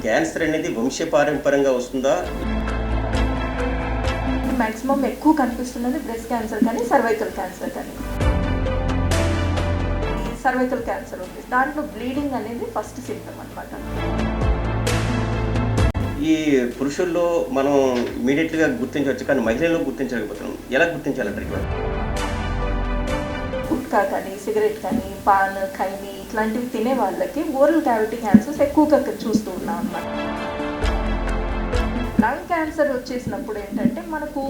Cancer అనేది వంశపారంపరంగా వస్తుందా? Maximum ఎక్కువ కనిపిస్తున్నది బ్రెస్ట్ క్యాన్సర్ కానీ సర్వైకల్ క్యాన్సర్ కానీ. సర్వైకల్ క్యాన్సర్ ఉంది, దాంట్లో బ్లీడింగ్ అనేది ఫస్ట్ సింప్టమ్ అన్నమాట. ఈ పురుషుల్లో మనం ఇమీడియట్గా గుర్తించవచ్చు, కానీ మహిళల్లో గుర్తించలేకపోతున్నాం. ఎలా గుర్తించాలంటారు? గుట్కా కానీ సిగరెట్ కానీ పాన్ ఖైనీ ఇట్లాంటివి తినే వాళ్ళకి ఓరల్ క్యావిటీ క్యాన్సర్స్ ఎక్కువగా చూస్తూ ఉన్నాం అన్నమాట. లంగ్ క్యాన్సర్ వచ్చేసినప్పుడు ఏంటంటే మనకు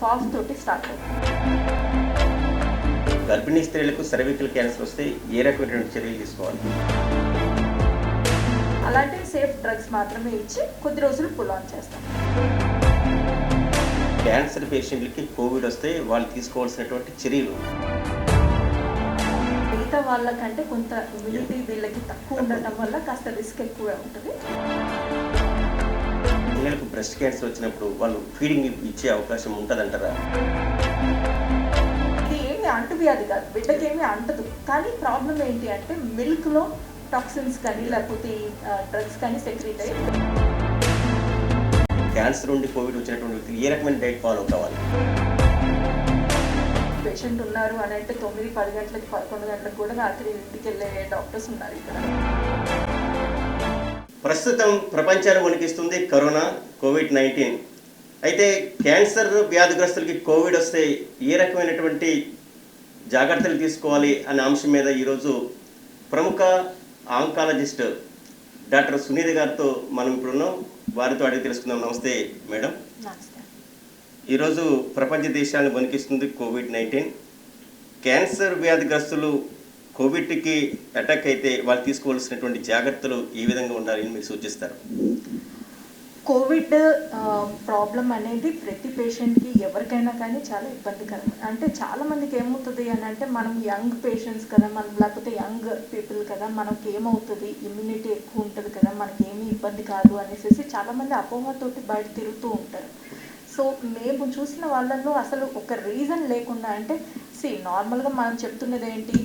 కాఫ్ తోటి స్టార్ట్ అవుతుంది. గర్భిణీ స్త్రీలకు సర్వికల్ క్యాన్సర్ వస్తే ఏ రకమైనటువంటి చర్యలు తీసుకోవాలి? అలాంటివి సేఫ్ డ్రగ్స్ మాత్రమే ఇచ్చి కొద్ది రోజులు పుల్ ఆన్ చేస్తాం. క్యాన్సర్ పేషెంట్లకి కోవిడ్ వస్తే వాళ్ళు తీసుకోవాల్సినటువంటి చర్యలు? మిగతా వాళ్ళకంటే కొంత ఇమ్యూనిటీ వీళ్ళకి తక్కువ ఉండటం వల్ల కాస్త రిస్క్ ఎక్కువే ఉంటుంది. పిల్లలకు బ్రెస్ట్ క్యాన్సర్ వచ్చినప్పుడు వాళ్ళు ఫీడింగ్ ఇచ్చే అవకాశం ఉంటుందంటారా? ఇది ఏమి అంటువ్యాధి కాదు, బిడ్డకేమీ అంటదు. కానీ ప్రాబ్లం ఏంటి అంటే మిల్క్లో టాక్సిన్స్ కానీ లేకపోతే డ్రగ్స్ కానీ సెక్రీట్ అయ్యి. క్యాన్సర్ ఉండి కోవిడ్ వచ్చినటువంటి వ్యక్తులు ఏ రకమైన డైట్ ఫాలో కావాలి? పేషెంట్ ఉన్నారు అని అంటే 9-10 గంటలకి 11 గంటలకు కూడా రాత్రి ఇంటికి వెళ్ళే డాక్టర్స్ ఉన్నారు ఇక్కడ. ప్రస్తుతం ప్రపంచాన్ని వణికిస్తుంది కరోనా, కోవిడ్-19. అయితే క్యాన్సర్ వ్యాధిగ్రస్తులకి కోవిడ్ వస్తే ఏ రకమైనటువంటి జాగ్రత్తలు తీసుకోవాలి అనే అంశం మీద ఈరోజు ప్రముఖ ఆంకాలజిస్ట్ డాక్టర్ సునీత గారితో మనం ఇప్పుడున్నాం. వారితో అడిగి తెలుసుకుందాం. నమస్తే మేడం. ఈరోజు ప్రపంచ దేశాలను వణికిస్తుంది కోవిడ్-19. క్యాన్సర్ వ్యాధిగ్రస్తులు కోవిడ్కి అటాక్ అయితే వాళ్ళు తీసుకోవాల్సినటువంటి జాగ్రత్తలు ఏ విధంగా ఉండాలని మీరు సూచిస్తారు? కోవిడ్ ప్రాబ్లం అనేది ప్రతి పేషెంట్కి ఎవరికైనా కానీ చాలా ఇబ్బందికరం. అంటే చాలామందికి ఏమవుతుంది అని అంటే మనం యంగ్ పేషెంట్స్ కదా, మనం లేకపోతే యంగ్ పీపుల్ కదా, మనకి ఏమవుతుంది, ఇమ్యూనిటీ ఎక్కువ ఉంటుంది కదా, మనకి ఏమీ ఇబ్బంది కాదు అనేసి చాలామంది అపోహతోటి బయట తిరుగుతూ ఉంటారు. సో మేము చూసిన వాళ్ళల్లో అసలు ఒక రీజన్ లేకుండా అంటే నార్మల్గా మనం చెప్తున్నది ఏంటి,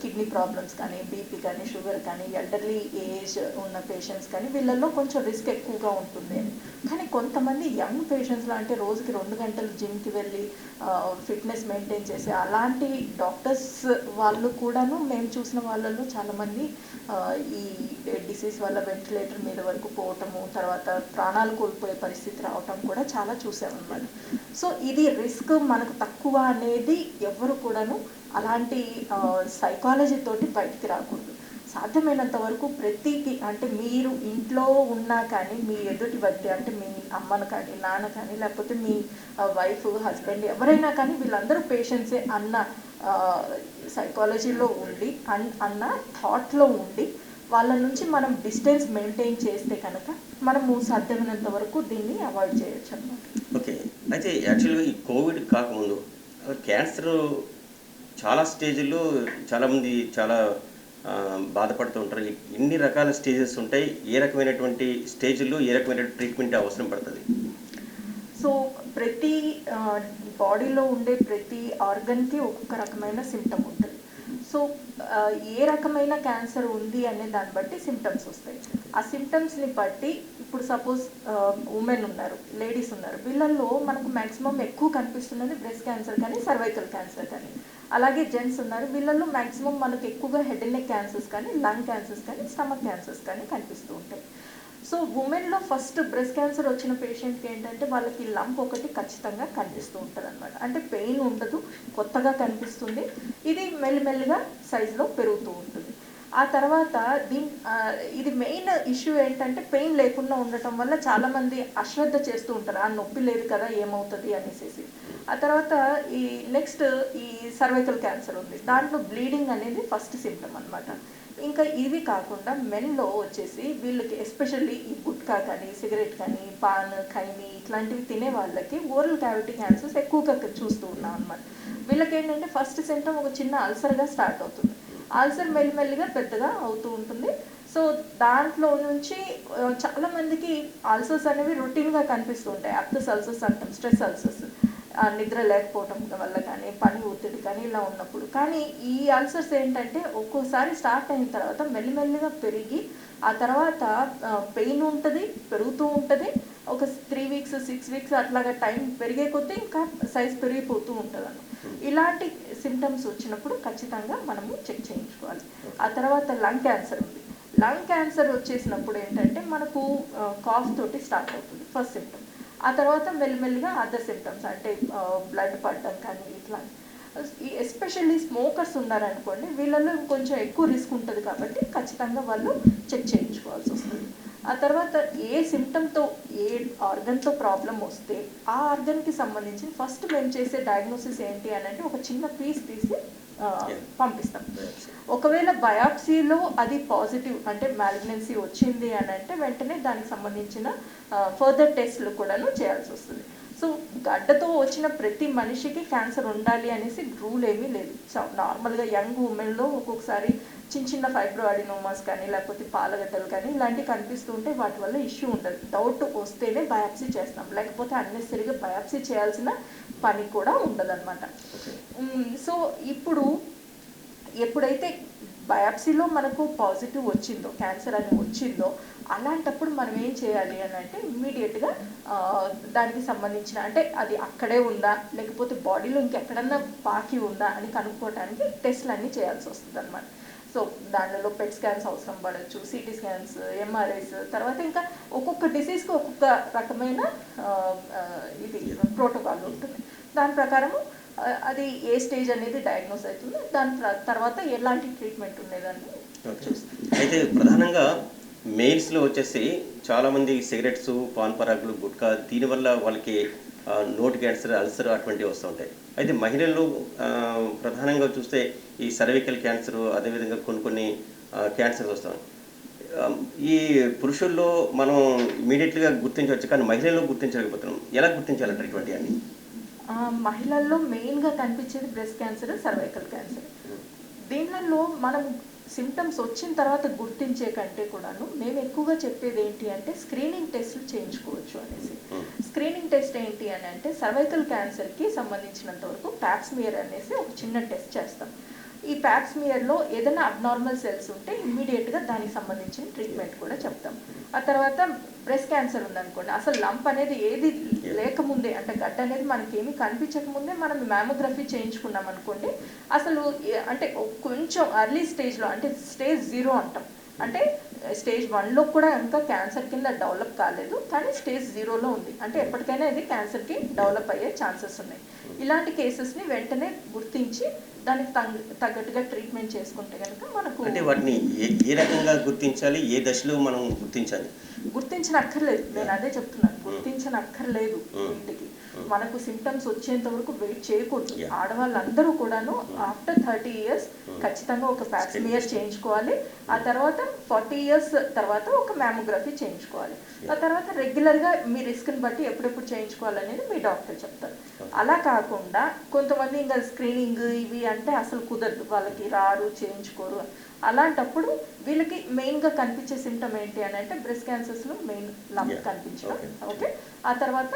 కిడ్నీ ప్రాబ్లమ్స్ కానీ బీపీ కానీ షుగర్ కానీ ఎల్డర్లీ ఏజ్ ఉన్న పేషెంట్స్ కానీ వీళ్ళల్లో కొంచెం రిస్క్ ఎక్కువగా ఉంటుంది అని. కానీ కొంతమంది యంగ్ పేషెంట్స్లో అంటే రోజుకి 2 గంటలు జిమ్కి వెళ్ళి ఫిట్నెస్ మెయింటైన్ చేసే అలాంటి డాక్టర్స్ వాళ్ళు కూడాను మేము చూసిన వాళ్ళల్లో చాలామంది ఈ డిసీజ్ వల్ల వెంటిలేటర్ మీద వరకు పోవటము, తర్వాత ప్రాణాలు కోల్పోయే పరిస్థితి రావటం కూడా చాలా చూసామన్నమాట. సో ఇది రిస్క్ మనకు తక్కువ అనేది ఎవరు కూడాను అలాంటి సైకాలజీ తోటి బయటికి రాకూడదు. సాధ్యమైనంత వరకు ప్రతికి అంటే మీరు ఇంట్లో ఉన్నా కానీ మీ ఎదుటి వ్యక్తి అంటే మీ అమ్మను కానీ నాన్న కానీ లేకపోతే మీ వైఫ్ హస్బెండ్ ఎవరైనా కానీ వీళ్ళందరూ పేషెంట్సే అన్న సైకాలజీలో ఉండి అన్న థాట్లో ఉండి వాళ్ళ నుంచి మనం డిస్టెన్స్ మెయింటైన్ చేస్తే కనుక మనము సాధ్యమైనంత వరకు దీన్ని అవాయిడ్ చేయొచ్చు అన్నమాట. ఓకే, అయితే యాక్చువల్గా ఈ కోవిడ్ కాకముందు క్యాన్సర్ చాలా స్టేజ్లో చాలామంది చాలా బాధపడుతూ ఉంటారు. ఎన్ని రకాల స్టేజెస్ ఉంటాయి? ఏ రకమైనటువంటి స్టేజ్లో ఏ రకమైన ట్రీట్మెంట్ అవసరం పడుతుంది? సో ప్రతి బాడీలో ఉండే ప్రతి ఆర్గన్కి ఒక్కొక్క రకమైన సిమ్టమ్ ఉంటుంది. సో ఏ రకమైన క్యాన్సర్ ఉంది అనే దాన్ని బట్టి సిమ్టమ్స్ వస్తాయి. ఆ సిమ్టమ్స్ని బట్టి ఇప్పుడు సపోజ్ ఉమెన్ ఉన్నారు, లేడీస్ ఉన్నారు, వీళ్ళల్లో మనకు మ్యాక్సిమం ఎక్కువ కనిపిస్తున్నది బ్రెస్ట్ క్యాన్సర్ కానీ సర్వైకల్ క్యాన్సర్ కానీ. అలాగే జెంట్స్ ఉన్నారు, వీళ్ళల్లో మ్యాక్సిమం మనకు ఎక్కువగా హెడ్ అండ్ నెక్ క్యాన్సర్స్ కానీ లంగ్ క్యాన్సర్స్ కానీ స్టమక్ క్యాన్సర్స్ కానీ కనిపిస్తూ ఉంటాయి. సో ఉమెన్లో ఫస్ట్ బ్రెస్ట్ క్యాన్సర్ వచ్చిన పేషెంట్కి ఏంటంటే వాళ్ళకి లంప్ ఒకటి ఖచ్చితంగా కనిపిస్తూ ఉంటుంది అనమాట. అంటే పెయిన్ ఉండదు, కొత్తగా కనిపిస్తుంది, ఇది మెల్లిమెల్లిగా సైజులో పెరుగుతూ ఉంటుంది. ఆ తర్వాత ఇది మెయిన్ ఇష్యూ ఏంటంటే పెయిన్ లేకుండా ఉండటం వల్ల చాలామంది అశ్రద్ధ చేస్తూ ఉంటారు, ఆ నొప్పి లేదు కదా ఏమవుతుంది అనేసి. ఆ తర్వాత ఈ నెక్స్ట్ ఈ సర్వైకల్ క్యాన్సర్ ఉంది, దాంట్లో బ్లీడింగ్ అనేది ఫస్ట్ సింప్టమ్ అనమాట. ఇంకా ఇవి కాకుండా మెన్లో వచ్చేసి వీళ్ళకి ఎస్పెషల్లీ ఈ గుట్కా కానీ సిగరెట్ కానీ పాన్ ఖైనీ ఇట్లాంటివి తినే వాళ్ళకి ఓరల్ క్యావిటీ క్యాన్సర్స్ ఎక్కువగా చూస్తూ ఉన్నాం అనమాట. వీళ్ళకి ఏంటంటే ఫస్ట్ సింప్టమ్ ఒక చిన్న అల్సర్గా స్టార్ట్ అవుతుంది, అల్సర్ మెల్లిమెల్లిగా పెద్దగా అవుతూ ఉంటుంది. సో దాంట్లో నుంచి చాలామందికి అల్సర్స్ అనేవి రొటీన్గా కనిపిస్తూ ఉంటాయి. అప్టస్ అల్సర్స్ అంటాం, స్ట్రెస్ అల్సర్స్. నిద్ర లేకపోవటం వల్ల కానీ పని ఒత్తిడి కానీ ఇలా ఉన్నప్పుడు. కానీ ఈ అల్సర్స్ ఏంటంటే ఒక్కోసారి స్టార్ట్ అయిన తర్వాత మెల్లిమెల్లిగా పెరిగి ఆ తర్వాత పెయిన్ ఉంటుంది, పెరుగుతూ ఉంటుంది. ఒక 3 వీక్స్ 6 వీక్స్ అట్లాగా టైం పెరిగే కొద్దీ ఇంకా సైజ్ పెరిగిపోతూ ఉంటుంది అన్న. ఇలాంటి సిమ్టమ్స్ వచ్చినప్పుడు ఖచ్చితంగా మనము చెక్ చేయించుకోవాలి. ఆ తర్వాత లంగ్ క్యాన్సర్ ఉంది. లంగ్ క్యాన్సర్ వచ్చేసినప్పుడు ఏంటంటే మనకు కాఫ్ తోటి స్టార్ట్ అవుతుంది ఫస్ట్ సిమ్టమ్. ఆ తర్వాత మెల్లిమెల్లిగా అదర్ సిమ్టమ్స్ అంటే బ్లడ్ పడడం కానీ ఇట్లా. ఎస్పెషల్లీ స్మోకర్స్ ఉన్నారనుకోండి, వీళ్ళలో కొంచెం ఎక్కువ రిస్క్ ఉంటుంది కాబట్టి ఖచ్చితంగా వాళ్ళు చెక్ చేయించుకోవాల్సి వస్తుంది. ఆ తర్వాత ఏ సిమ్టమ్తో ఏ ఆర్గన్తో ప్రాబ్లం వస్తే ఆ ఆర్గన్కి సంబంధించి ఫస్ట్ మేము చేసే డయాగ్నోసిస్ ఏంటి అని అంటే ఒక చిన్న పీస్ తీసి పంపిస్తాం. ఒకవేళ బయాప్సీలో అది పాజిటివ్ అంటే మ్యాలిగ్నెన్సీ వచ్చింది అని అంటే వెంటనే దానికి సంబంధించిన ఫర్దర్ టెస్ట్లు కూడాను చేయాల్సి వస్తుంది. సో గడ్డతో వచ్చిన ప్రతి మనిషికి క్యాన్సర్ ఉండాలి అనేసి రూల్ ఏమీ లేదు. సో నార్మల్గా యంగ్ ఉమెన్లో ఒక్కొక్కసారి చిన్న చిన్న ఫైబ్రో అడినోమాస్ కానీ లేకపోతే పాలగడ్డలు కానీ ఇలాంటివి కనిపిస్తూ ఉంటే వాటి వల్ల ఇష్యూ ఉండదు. డౌట్ వస్తేనే బయాప్సీ చేస్తాం, లేకపోతే అన్నెసరిగా బయాప్సీ చేయాల్సిన పని కూడా ఉండదన్నమాట. సో ఇప్పుడు ఎప్పుడైతే బయాప్సీలో మనకు పాజిటివ్ వచ్చిందో, క్యాన్సర్ అని వచ్చిందో, అలాంటప్పుడు మనం ఏం చేయాలి అని అంటే ఇమ్మీడియట్గా దానికి సంబంధించిన అంటే అది అక్కడే ఉందా లేకపోతే బాడీలో ఇంకెక్కడన్నా పాకి ఉందా అని కనుక్కోవడానికి టెస్ట్లు అన్నీ చేయాల్సి వస్తుంది అన్నమాట. సో దానిలో పెట్ స్కాన్స్ అవసరం పడవచ్చు, సిటీ స్కాన్స్, ఎంఆర్ఐస్, తర్వాత ఇంకా ఒక్కొక్క డిసీజ్కి ఒక్కొక్క రకమైన ఇది ప్రోటోకాల్ ఉంటుంది. దాని ప్రకారము అది ఏ స్టేజ్ అనేది డయాగ్నోస్ అవుతుంది, దాని తర్వాత ఎలాంటి ట్రీట్మెంట్ ఉండేదాన్ని చూస్తాం. అయితే ప్రధానంగా మెయిల్స్లో వచ్చేసి చాలామంది సిగరెట్స్, పాన్ పరాగులు, గుట్కా, దీనివల్ల వాళ్ళకి నోటి క్యాన్సర్, అల్సర్ అటువంటివి వస్తూ ఉంటాయి. అయితే మహిళల్లో ప్రధానంగా చూస్తే ఈ సర్వికల్ క్యాన్సర్, అదేవిధంగా కొన్ని క్యాన్సర్స్ వస్తాయి. ఈ పురుషుల్లో మనం ఇమీడియట్గా గుర్తించవచ్చు, కానీ మహిళల్లో గుర్తించలేకపోతున్నాం. ఎలా గుర్తించాలంటారు ఇటువంటి అన్ని? మహిళల్లో మెయిన్గా కనిపించేది బ్రెస్ట్ క్యాన్సర్, సర్వైకల్ క్యాన్సర్. దీనిలో మనం సిమ్టమ్స్ వచ్చిన తర్వాత గుర్తించే కంటే కూడాను మేము ఎక్కువగా చెప్పేది ఏంటి అంటే స్క్రీనింగ్ టెస్ట్లు చేయించుకోవచ్చు అనేసి. స్క్రీనింగ్ టెస్ట్ ఏంటి అని అంటే సర్వైకల్ క్యాన్సర్కి సంబంధించినంత వరకు ప్యాప్స్మియర్ అనేసి ఒక చిన్న టెస్ట్ చేస్తాం. ఈ ప్యాప్స్మియర్లో ఏదైనా అబ్నార్మల్ సెల్స్ ఉంటే ఇమ్మీడియట్గా దానికి సంబంధించిన ట్రీట్మెంట్ కూడా చెప్తాం. ఆ తర్వాత బ్రెస్ట్ క్యాన్సర్ ఉందనుకోండి, అసలు లంప్ అనేది ఏది లేకముందే అంటే గడ్డ అనేది మనకి ఏమీ కనిపించకముందే మనం మ్యామోగ్రఫీ చేయించుకున్నాం అనుకోండి, అసలు అంటే కొంచెం ఎర్లీ స్టేజ్లో అంటే స్టేజ్ 0 అంటాం. అంటే స్టేజ్ 1లో కూడా ఇంకా క్యాన్సర్ కింద డెవలప్ కాలేదు, కానీ స్టేజ్ 0లో ఉంది. అంటే ఎప్పటికైనా ఇది క్యాన్సర్కి డెవలప్ అయ్యే ఛాన్సెస్ ఉన్నాయి. ఇలాంటి కేసెస్ని వెంటనే గుర్తించి దానికి తగ్గట్టుగా ట్రీట్మెంట్ చేసుకుంటే కనుక మనకు అంటే వాటిని ఏ రకంగా గుర్తించాలి, ఏ దశలో మనం గుర్తించాలి? గుర్తించనక్కర్లేదు, నేను అదే చెప్తున్నాను, గుర్తించనక్కర్లేదు. వీటికి మనకు సిమ్టమ్స్ వచ్చేంత వరకు వెయిట్ చేయకూడదు. ఆడవాళ్ళందరూ కూడాను ఆఫ్టర్ 30 years ఖచ్చితంగా ఒక ప్యాప్స్మియర్ చేయించుకోవాలి. ఆ తర్వాత 40 years తర్వాత ఒక మ్యామోగ్రఫీ చేయించుకోవాలి. ఆ తర్వాత రెగ్యులర్గా మీ రిస్క్ని బట్టి ఎప్పుడెప్పుడు చేయించుకోవాలనేది మీ డాక్టర్ చెప్తారు. అలా కాకుండా కొంతమంది ఇంకా స్క్రీనింగ్ ఇవి అంటే అసలు కుదరదు, వాళ్ళకి రారు, చేయించుకోరు. అలాంటప్పుడు వీళ్ళకి మెయిన్గా కనిపించే సిమ్టమ్ ఏంటి అని అంటే బ్రెస్ట్ క్యాన్సర్స్లో మెయిన్ లంప్ కనిపించడం, ఓకే. ఆ తర్వాత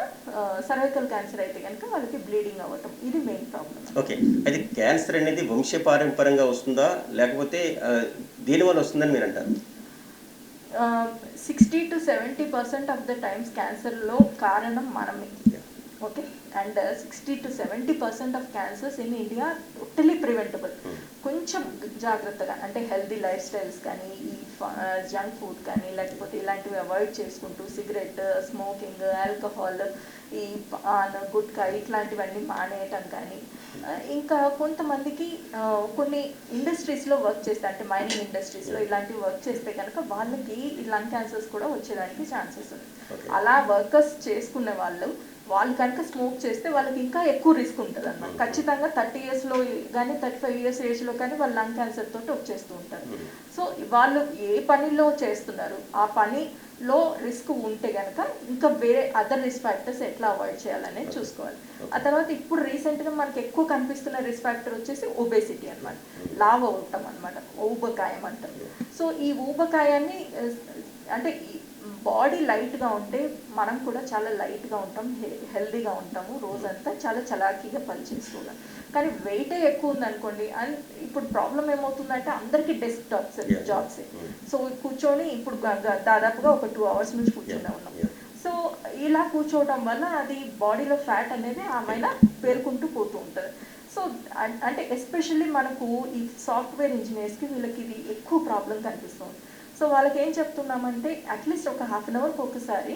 సర్వైకల్ క్యాన్సర్ అయితే కనుక వాళ్ళకి బ్లీడింగ్ అవ్వటం, ఇది మెయిన్ ప్రాబ్లం. ఓకే. అయితే క్యాన్సర్ అనేది వంశపారంపరంగా వస్తుందా లేకపోతే దేనివల్ల వస్తుందని మీరు అంటారు? 60 to 70% ఆఫ్ ద టైమ్స్ క్యాన్సర్లో కారణం మనమే, okay. And 60 to 70% of cancers in India totally preventable. కొంచెం జాగ్రత్తగా అంటే హెల్దీ లైఫ్ స్టైల్స్ కానీ, ఈ జంక్ ఫుడ్ కానీ లేకపోతే ఇలాంటివి అవాయిడ్ చేసుకుంటూ సిగరెట్, స్మోకింగ్, ఆల్కహాల్, ఈ పాన్, గుట్కా ఇట్లాంటివన్నీ మానేయటం కానీ, ఇంకా కొంతమందికి కొన్ని ఇండస్ట్రీస్లో వర్క్ చేస్తే అంటే మైనింగ్ ఇండస్ట్రీస్లో ఇలాంటివి వర్క్ చేస్తే కనుక వాళ్ళకి లంగ్ క్యాన్సర్స్ కూడా వచ్చేదానికి ఛాన్సెస్ ఉంది. అలా వర్కర్స్ చేసుకునే వాళ్ళు కనుక స్మోక్ చేస్తే వాళ్ళకి ఇంకా ఎక్కువ రిస్క్ ఉంటుంది అన్నమాట. ఖచ్చితంగా 30 yearsలో కానీ 35 years ఏజ్లో కానీ వాళ్ళు లంగ్ క్యాన్సర్ తోటి వచ్చేస్తూ ఉంటారు. సో వాళ్ళు ఏ పనిలో చేస్తున్నారు, ఆ పనిలో రిస్క్ ఉంటే కనుక ఇంకా వేరే అదర్ రిస్క్ ఫ్యాక్టర్స్ ఎట్లా అవాయిడ్ చేయాలనేది చూసుకోవాలి. ఆ తర్వాత ఇప్పుడు రీసెంట్గా మనకి ఎక్కువ కనిపిస్తున్న రిస్క్ ఫ్యాక్టర్ వచ్చేసి ఒబేసిటీ అనమాట, లావ్ అవటం అనమాట, ఊబకాయం అంటారు. సో ఈ ఊబకాయాన్ని అంటే బాడీ లైట్గా ఉంటే మనం కూడా చాలా లైట్గా ఉంటాం, హెల్దీగా ఉంటాము, రోజంతా చాలా చలాకీగా పనిచేస్తున్నాం. కానీ వెయిటే ఎక్కువ ఉందనుకోండి, అండ్ ఇప్పుడు ప్రాబ్లం ఏమవుతుందంటే అందరికీ డెస్క్ జాబ్స్. సో కూర్చొని ఇప్పుడు దాదాపుగా ఒక 2 hours నుంచి కూర్చొని ఉన్నాం. సో ఇలా కూర్చోవడం వల్ల అది బాడీలో ఫ్యాట్ అనేది ఆమెన పేరుకుంటూ పోతూ ఉంటుంది. సో అంటే ఎస్పెషల్లీ మనకు ఈ సాఫ్ట్వేర్ ఇంజనీర్స్కి వీళ్ళకి ఇది ఎక్కువ ప్రాబ్లం కనిపిస్తుంది. సో వాళ్ళకి ఏం చెప్తున్నామంటే అట్లీస్ట్ ఒక 1/2 hour ఒకసారి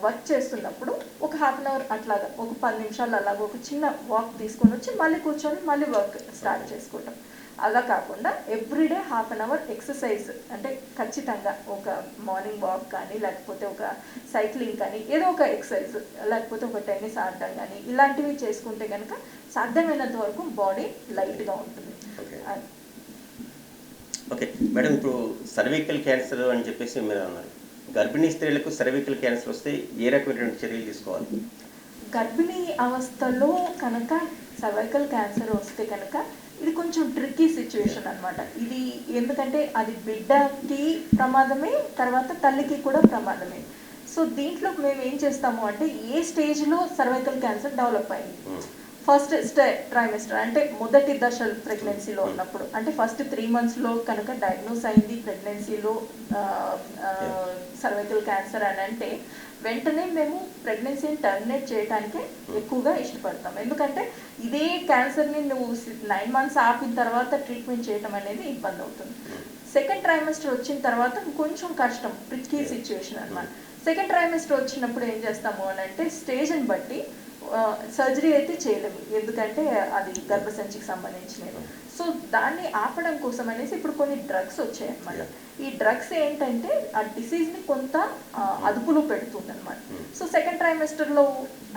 వర్క్ చేస్తున్నప్పుడు ఒక 1/2 hour అట్లాగా ఒక 10 నిమిషాలు అలాగ ఒక చిన్న వాక్ తీసుకొని వచ్చి మళ్ళీ కూర్చొని మళ్ళీ వర్క్ స్టార్ట్ చేసుకోవటం. అలా కాకుండా ఎవ్రీడే 1/2 hour ఎక్సర్సైజ్, అంటే ఖచ్చితంగా ఒక మార్నింగ్ వాక్ కానీ లేకపోతే ఒక సైక్లింగ్ కానీ ఏదో ఒక ఎక్సర్సైజ్, లేకపోతే ఒక టెన్నిస్ ఆడటం కానీ ఇలాంటివి చేసుకుంటే కనుక సాధ్యమైనంత వరకు బాడీ లైట్గా ఉంటుంది. ఓకే మేడం, ఇప్పుడు సర్వికల్ క్యాన్సర్ అని చెప్పేసి మీరు అన్నారు. గర్భిణీ స్త్రీలకు సర్వికల్ క్యాన్సర్ వస్తే ఏ రకమైనటువంటి చర్యలు తీసుకోవాలి? గర్భిణీ అవస్థలో కనుక సర్వైకల్ క్యాన్సర్ వస్తే కనుక ఇది కొంచెం ట్రిక్కీ సిచ్యువేషన్ అనమాట. ఇది ఎందుకంటే అది బిడ్డకి ప్రమాదమే, తర్వాత తల్లికి కూడా ప్రమాదమే. సో దీంట్లో మేము ఏం చేస్తాము అంటే ఏ స్టేజ్లో సర్వైకల్ క్యాన్సర్ డెవలప్ అయింది, ఫస్ట్ ట్రైమెస్టర్ అంటే మొదటి దశ ప్రెగ్నెన్సీలో ఉన్నప్పుడు, అంటే ఫస్ట్ 3 monthsలో కనుక డయాగ్నోస్ అయింది ప్రెగ్నెన్సీలో సర్వైకల్ క్యాన్సర్ అని అంటే వెంటనే మేము ప్రెగ్నెన్సీని టర్మినేట్ చేయడానికే ఎక్కువగా ఇష్టపడతాం. ఎందుకంటే ఇదే క్యాన్సర్ని నువ్వు 9 months ఆపిన తర్వాత ట్రీట్మెంట్ చేయడం అనేది ఇబ్బంది అవుతుంది. సెకండ్ ట్రైమెస్టర్ వచ్చిన తర్వాత కొంచెం కష్టం, ట్రిక్కీ సిచ్యువేషన్ అనమాట. సెకండ్ ట్రైమెస్టర్ వచ్చినప్పుడు ఏం చేస్తాము అని అంటే స్టేజ్ని బట్టి సర్జరీ అయితే చేయలేము, ఎందుకంటే అది గర్భసంచికి సంబంధించినవి. సో దాన్ని ఆపడం కోసం అనేసి ఇప్పుడు కొన్ని డ్రగ్స్ వచ్చాయి అన్నమాట. ఈ డ్రగ్స్ ఏంటంటే ఆ డిసీజ్ని కొంత అదుపులో పెడుతుంది అనమాట. సో సెకండ్ ట్రైమెస్టర్లో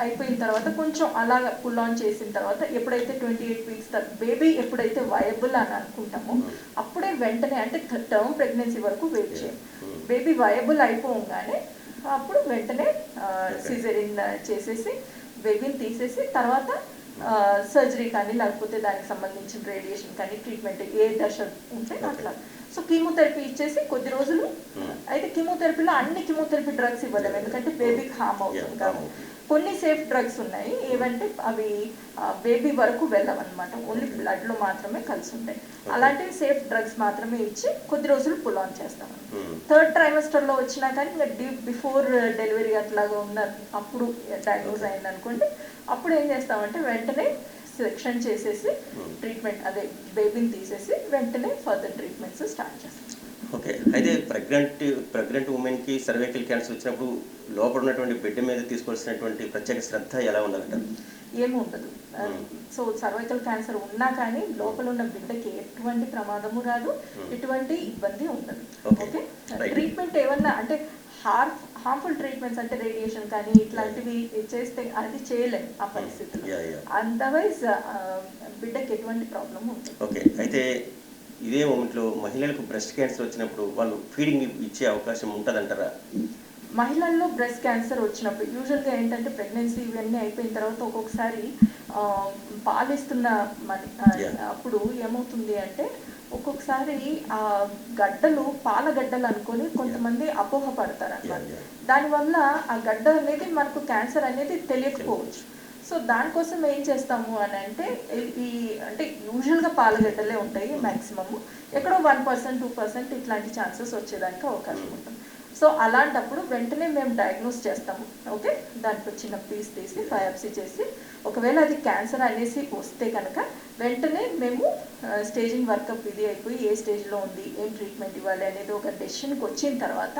అయిపోయిన తర్వాత కొంచెం అలాగ పుల్ ఆన్ చేసిన తర్వాత ఎప్పుడైతే 28 weeks బేబీ ఎప్పుడైతే వయబుల్ అని అనుకుంటామో అప్పుడే వెంటనే, అంటే టర్మ్ ప్రెగ్నెన్సీ వరకు వెయిట్ చేయాలి. బేబీ వయబుల్ అయిపోగానే అప్పుడు వెంటనే సిజేరియన్ చేసేసి బేబీని తీసేసి తర్వాత సర్జరీ కానీ లేకపోతే దానికి సంబంధించిన రేడియేషన్ కానీ ట్రీట్మెంట్ ఏ దశ ఉంటే అట్లా. సో కీమోథెరపీ ఇచ్చేసి కొద్ది రోజులు, అయితే కీమోథెరపీలో అన్ని కీమోథెరపీ డ్రగ్స్ ఇవ్వలేము ఎందుకంటే బేబీకి హార్మ్ అవుతుంది కాబట్టి. కొన్ని సేఫ్ డ్రగ్స్ ఉన్నాయి, ఏవంటే అవి బేబీ వరకు వెళ్ళవన్నమాట, ఓన్లీ బ్లడ్లో మాత్రమే కలిసి ఉంటాయి. అలాంటివి సేఫ్ డ్రగ్స్ మాత్రమే ఇచ్చి కొద్ది రోజులు పుల్ ఆన్ చేస్తాం. థర్డ్ ట్రైమెస్టర్లో వచ్చినా కానీ ఇంకా బిఫోర్ డెలివరీ అట్లాగా ఉన్న అప్పుడు డయాగ్నోజ్ అయింది అనుకోండి, అప్పుడు ఏం చేస్తామంటే వెంటనే సెక్షన్ చేసేసి ట్రీట్మెంట్, అదే బేబీని తీసేసి వెంటనే ఫర్దర్ ట్రీట్మెంట్స్ స్టార్ట్ చేస్తాం. ఓకే, అయితే ప్రెగ్నెంట్ ఉమెన్కి సర్వైకల్ క్యాన్సర్ వచ్చినప్పుడు లోపల ఉన్నటువంటి బిడ్డ మీద తీసుకోవాల్సినటువంటి ప్రత్యేక శ్రద్ధ ఎలా ఉండాలంటారు? ఏమి ఉండదు. సో సర్వైకల్ క్యాన్సర్ ఉన్నా కానీ లోపల ఉన్న బిడ్డకి ఎటువంటి ప్రమాదము రాదు, ఎటువంటి ఇబ్బంది ఉండదు. ఓకే, ట్రీట్మెంట్ ఏమన్నా అంటే హార్మ్ఫుల్ ట్రీట్మెంట్స్ అంటే రేడియేషన్ కానీ ఇట్లాంటివి చేస్తే అది చేయలేము ఆ పరిస్థితుల్లో, అదర్వైజ్ బిడ్డకి ఎటువంటి ప్రాబ్లం ఉంటుంది. ఓకే, అయితే ఇదే మూమెంట్లో మహిళలకు బ్రెస్ట్ క్యాన్సర్ వచ్చినప్పుడు వాళ్ళు ఫీడింగ్ ఇచ్చే అవకాశం ఉంటుందంటారా? మహిళల్లో బ్రెస్ట్ క్యాన్సర్ వచ్చినప్పుడు యూజువల్గా ఏంటంటే ప్రెగ్నెన్సీ ఇవన్నీ అయిపోయిన తర్వాత ఒక్కొక్కసారి పాలిస్తున్న అప్పుడు ఏమవుతుంది అంటే ఒక్కొక్కసారి ఆ గడ్డలు పాల గడ్డలు అనుకొని కొంతమంది అపోహపడతారు అన్నమాట. దానివల్ల ఆ గడ్డ అనేది మనకు క్యాన్సర్ అనేది తెలియకపోవచ్చు. సో దానికోసం ఏం చేస్తాము అని అంటే అంటే యూజువల్గా పాలగడ్డలే ఉంటాయి మ్యాక్సిమము, ఎక్కడో 1% 2% ఇట్లాంటి ఛాన్సెస్ వచ్చేదానికి అవకాశం ఉంటుంది. సో అలాంటప్పుడు వెంటనే మేము డయాగ్నోస్ చేస్తాము. ఓకే, దానికి చిన్న పీస్ తీసి బయాప్సీ చేసి ఒకవేళ అది క్యాన్సర్ అనేసి వస్తే కనుక వెంటనే మేము స్టేజింగ్ వర్కప్ ఇది అయిపోయి ఏ స్టేజ్లో ఉంది, ఏం ట్రీట్మెంట్ ఇవ్వాలి అనేది ఒక డెసిషన్కి వచ్చిన తర్వాత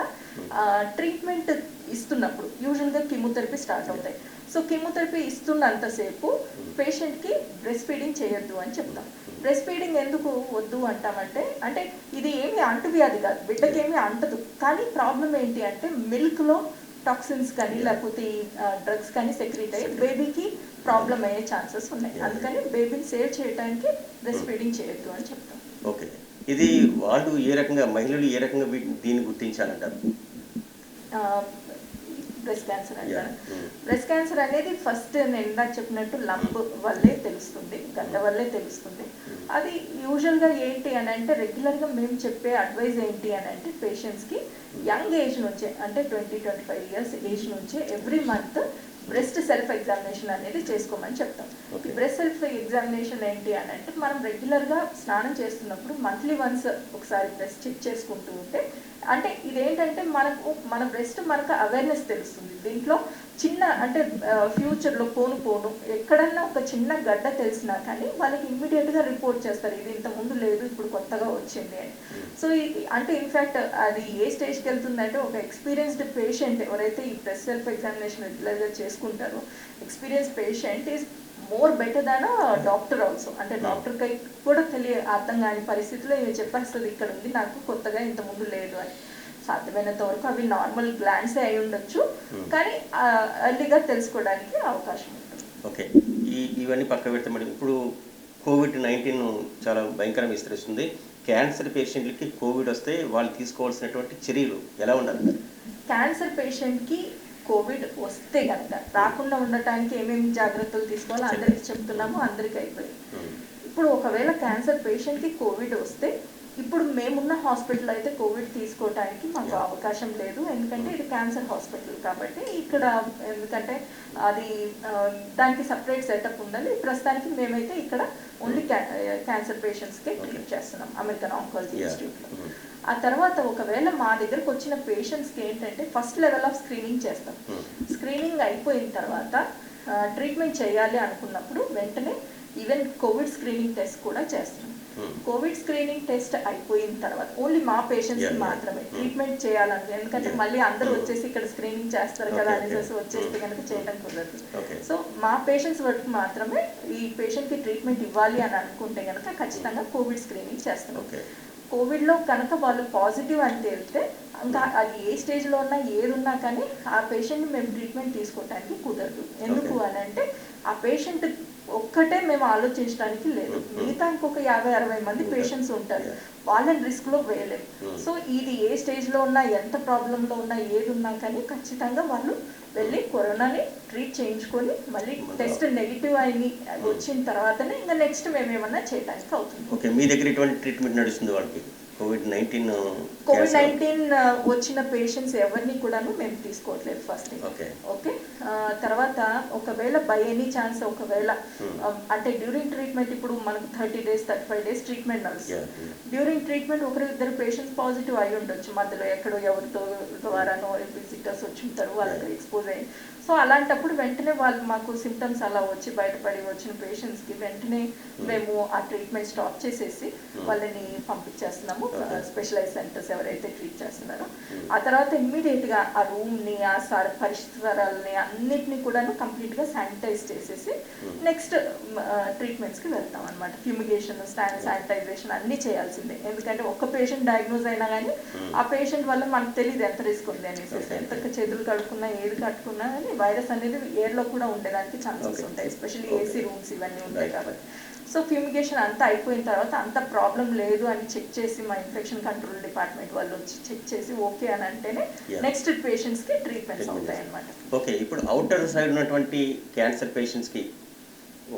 ట్రీట్మెంట్ ఇస్తున్నప్పుడు యూజువల్గా కీమోథెరపీ స్టార్ట్ అవుతాయి. సో కీమోథెరపీ ఇస్తున్నంతసేపు పేషెంట్కి బ్రెస్ట్ ఫీడింగ్ చేయొద్దు అని చెప్తాం. బ్రెస్ట్ ఫీడింగ్ ఎందుకు వద్దు అంటామంటే, అంటే ఇది ఏమి అంటువ్యాధి కాదు, బిడ్డకి ఏమీ అంటదు, కానీ ప్రాబ్లం ఏంటి అంటే మిల్క్లో టాక్సిన్స్ కానీ లేకపోతే డ్రగ్స్ కానీ సెక్రీట్ అయ్యి బేబీకి ప్రాబ్లం అయ్యే ఛాన్సెస్ ఉన్నాయి. అందుకని బేబీని సేవ్ చేయడానికి బ్రెస్ట్ ఫీడింగ్ చేయొద్దు అని చెప్తాం. ఓకే, ఇది వాళ్ళు ఏ రకంగా, మహిళలు ఏ రకంగా దీన్ని గుర్తించాలంటారు? బ్రెస్ట్ క్యాన్సర్ అంటారు. బ్రెస్ట్ క్యాన్సర్ అనేది ఫస్ట్ నేను ఇందాక చెప్పినట్టు లంప్ వల్లే తెలుస్తుంది, గడ్డ వల్లే తెలుస్తుంది. అది యూజువల్గా ఏంటి అని అంటే రెగ్యులర్గా మేము చెప్పే అడ్వైజ్ ఏంటి అని అంటే పేషెంట్స్కి యంగ్ ఏజ్ నుంచే అంటే 20-25 ఇయర్స్ ఏజ్ నుంచే every month breast self examination అనేది చేసుకోమని చెప్తాం. ఈ బ్రెస్ట్ సెల్ఫ్ ఎగ్జామినేషన్ ఏంటి అని అంటే మనం రెగ్యులర్గా స్నానం చేస్తున్నప్పుడు మంత్లీ వన్స్ ఒకసారి బ్రెస్ట్ చెక్ చేసుకుంటూ ఉంటే అంటే ఇదేంటంటే మన బ్రెస్ట్ మనకు అవేర్నెస్ తెలుస్తుంది. దీంట్లో చిన్న అంటే ఫ్యూచర్లో పోను ఎక్కడన్నా ఒక చిన్న గడ్డ తెలిసినా కానీ వాళ్ళకి ఇమ్మీడియట్గా రిపోర్ట్ చేస్తారు, ఇది ఇంత ముందు లేదు ఇప్పుడు కొత్తగా వచ్చింది అని. సో ఇది అంటే ఇన్ఫ్యాక్ట్ అది ఏ స్టేజ్కి వెళ్తుందంటే ఒక ఎక్స్పీరియన్స్డ్ పేషెంట్ ఎవరైతే ఈ బ్రెస్ట్ సెల్ఫ్ ఎగ్జామినేషన్ రెగ్యులర్గా చేసుకుంటారో experience patient is more better than doctor also. అంటే డాక్టర్కి కూడా అర్థం కాని పరిస్థితిలో ఇవి చెప్పేస్తుంది ఇక్కడ ఉంది నాకు కొత్తగా ఇంత ముందు లేదు అని. సాధ్యమైనంత వరకు అవి నార్మల్ గ్లాండ్సే అయి ఉండొచ్చు, కానీ ఎర్లీగా తెలుసుకోవడానికి అవకాశం ఉంటుంది. ఓకే, ఇవన్నీ పక్క పెడితే మరి ఇప్పుడు కోవిడ్-19 చాలా భయంకరంగా విస్తరిస్తుంది. క్యాన్సర్ పేషెంట్లకి కోవిడ్ వస్తే వాళ్ళు తీసుకోవాల్సినటువంటి చర్యలు ఎలా ఉండాలి? క్యాన్సర్ పేషెంట్కి కోవిడ్ వస్తే కనుక రాకుండా ఉండటానికి ఏమేమి జాగ్రత్తలు తీసుకోవాలో అందరికీ చెప్తున్నాము, అందరికీ అయిపోయింది. ఇప్పుడు ఒకవేళ క్యాన్సర్ పేషెంట్కి కోవిడ్ వస్తే ఇప్పుడు మేమున్న హాస్పిటల్ అయితే కోవిడ్ తీసుకోవడానికి మాకు అవకాశం లేదు, ఎందుకంటే ఇది క్యాన్సర్ హాస్పిటల్ కాబట్టి ఇక్కడ ఎందుకంటే అది దానికి సపరేట్ సెటప్ ఉండాలి. ప్రస్తుతానికి మేమైతే ఇక్కడ ఓన్లీ క్యాన్సర్ పేషెంట్స్కే ట్రీట్ చేస్తున్నాం అమెరికన్ ఆంకాలజీ ఇన్స్టిట్యూట్లో. ఆ తర్వాత ఒకవేళ మా దగ్గరకు వచ్చిన పేషెంట్స్కి ఏంటంటే ఫస్ట్ లెవెల్ ఆఫ్ స్క్రీనింగ్ చేస్తాం. స్క్రీనింగ్ అయిపోయిన తర్వాత ట్రీట్మెంట్ చేయాలి అనుకున్నప్పుడు వెంటనే ఈవెన్ కోవిడ్ స్క్రీనింగ్ టెస్ట్ కూడా చేస్తాం. కోవిడ్ స్క్రీనింగ్ టెస్ట్ అయిపోయిన తర్వాత ఓన్లీ మా పేషెంట్స్ మాత్రమే ట్రీట్మెంట్ చేయాలని, ఎందుకంటే మళ్ళీ అందరూ వచ్చేసి ఇక్కడ స్క్రీనింగ్ చేస్తారు కదా అనేసి వచ్చేస్తే కనుక చేయడం కుదరదు. సో మా పేషెంట్స్ వరకు మాత్రమే ఈ పేషెంట్కి ట్రీట్మెంట్ ఇవ్వాలి అని అనుకుంటే కనుక ఖచ్చితంగా కోవిడ్ స్క్రీనింగ్ చేస్తున్నాం. కోవిడ్లో కనుక వాళ్ళు పాజిటివ్ అని తేలితే ఇంకా అది ఏ స్టేజ్లో ఉన్నా ఏది ఉన్నా కానీ ఆ పేషెంట్ని మేము ట్రీట్మెంట్ తీసుకోవడానికి కుదరదు. ఎందుకు అని అంటే ఆ పేషెంట్ ఒక్కటే మేము ఆలోచించడానికి లేదు, మిగతా ఇంకొక 50-60 మంది పేషెంట్స్ ఉంటారు, వాళ్ళని రిస్క్లో వేయలేము. సో ఇది ఏ స్టేజ్లో ఉన్నా ఎంత ప్రాబ్లంలో ఉన్నా ఏది ఉన్నా కానీ ఖచ్చితంగా వాళ్ళు వెళ్ళి కరోనాని ట్రీట్ చేయించుకొని మళ్ళీ టెస్ట్ నెగిటివ్ అయి వచ్చిన తర్వాతనే ఇంకా నెక్స్ట్ మేము ఏమన్నా చేయడానికి అవుతుంది. ఓకే, మీ దగ్గర ఎటువంటి ట్రీట్మెంట్ నడుస్తుంది వాళ్ళకి? కోవిడ్-19 వచ్చిన పేషెంట్స్ ఎవరిని కూడాను మేము తీసుకోవట్లేదు ఫస్ట్. ఓకే, తర్వాత ఒకవేళ బై ఎనీ ఛాన్స్ ఒకవేళ అంటే డ్యూరింగ్ ట్రీట్మెంట్ ఇప్పుడు మనకు 30 days 35 days ట్రీట్మెంట్ నడుస్తుంది. డ్యూరింగ్ ట్రీట్మెంట్ ఇద్దరు పేషెంట్స్ పాజిటివ్ అయి ఉండొచ్చు, మధ్యలో ఎక్కడో ఎవరితో ద్వారానో విజిటర్స్ వచ్చి ఉంటారు, వాళ్ళకి ఎక్స్పోజ్ అయ్యి. సో అలాంటప్పుడు వెంటనే వాళ్ళు మాకు సిమ్టమ్స్ అలా వచ్చి బయటపడి వచ్చిన పేషెంట్స్కి వెంటనే మేము ఆ ట్రీట్మెంట్ స్టాప్ చేసేసి వాళ్ళని పంపించేస్తున్నాము స్పెషలైజ్ సెంటర్స్ ఎవరైతే ట్రీట్ చేస్తున్నారో. ఆ తర్వాత ఇమ్మీడియట్గా ఆ రూమ్ని ఆ పరిసరాలని అన్నిటినీ కూడాను కంప్లీట్గా శానిటైజ్ చేసేసి నెక్స్ట్ ట్రీట్మెంట్స్కి వెళ్తాం అనమాట. ఫ్యూమిగేషన్, శానిటైజేషన్ అన్నీ చేయాల్సిందే, ఎందుకంటే ఒక్క పేషెంట్ డయాగ్నోజ్ అయినా కానీ ఆ పేషెంట్ వల్ల మనకు తెలియదు ఎంత రిస్క్ ఉంది అనేసి. ఎంత చేతులు కడుక్కున్నా ఏది కట్టుకున్నా కానీ వైరస్ అనేది ఎయిర్లో కూడా ఉండడానికి ఛాన్సెస్ ఉంటాయి, ఎస్పెషల్లీ ఏసీ రూమ్స్ ఇవన్నీ ఉంటాయి కాబట్టి. సో ఫ్యూమిగేషన్ అంతా అయిపోయిన తర్వాత అంత ప్రాబ్లం లేదు అని చెక్ చేసి మా ఇన్ఫెక్షన్ కంట్రోల్ డిపార్ట్మెంట్ వాళ్ళు వచ్చి చెక్ చేసి ఓకే అని అంటేనే నెక్స్ట్ పేషెంట్స్కి ట్రీట్మెంట్స్ అవుతాయి అన్నమాట. ఓకే, ఇప్పుడు అవుటర్ సైడ్ ఉన్నటువంటి క్యాన్సర్ పేషెంట్స్కి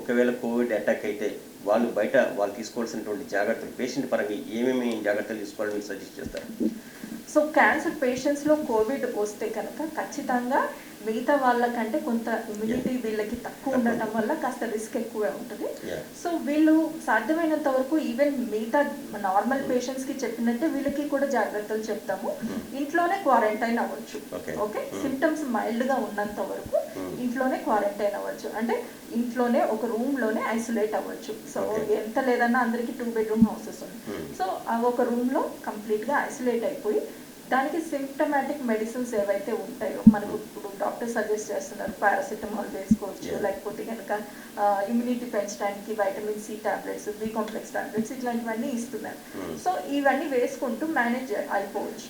ఒకవేళ కోవిడ్ అటాక్ అయితే వాళ్ళు తీసుకోవాల్సినటువంటి జాగ్రత్తలు పేషెంట్ పరంగా ఏమేమి జాగ్రత్తలు తీసుకోవాలని మీరు సజెస్ట్ చేస్తారు? సో క్యాన్సర్ పేషెంట్స్లో కోవిడ్ వస్తే కనుక ఖచ్చితంగా మిగతా వాళ్ళకంటే కొంత ఇమ్యూనిటీ వీళ్ళకి తక్కువ ఉండటం వల్ల కాస్త రిస్క్ ఎక్కువే ఉంటుంది. సో వీళ్ళు సాధ్యమైనంత వరకు ఈవెన్ మిగతా నార్మల్ పేషెంట్స్కి చెప్పినట్టే వీళ్ళకి కూడా జాగ్రత్తలు చెప్తాము. ఇంట్లోనే క్వారంటైన్ అవ్వచ్చు. ఓకే, సిమ్టమ్స్ మైల్డ్గా ఉన్నంత వరకు ఇంట్లోనే క్వారంటైన్ అవ్వచ్చు, అంటే ఇంట్లోనే ఒక రూమ్లోనే ఐసోలేట్ అవ్వచ్చు. సో ఎంత లేదన్నా అందరికీ 2 bedroom హౌసెస్ ఉంది. సో ఒక రూమ్లో కంప్లీట్గా ఐసోలేట్ అయిపోయి దానికి సిమ్టమాటిక్ మెడిసిన్స్ ఏవైతే ఉంటాయో మనకు ఇప్పుడు డాక్టర్ సజెస్ట్ చేస్తున్నారు, పారాసిటమాల్ వేసుకోవచ్చు, లేకపోతే కనుక ఇమ్యూనిటీ పెంచడానికి vitamin C tablets, B complex tablets ఇట్లాంటివన్నీ ఇస్తున్నారు. సో ఇవన్నీ వేసుకుంటూ మేనేజ్ అయిపోవచ్చు.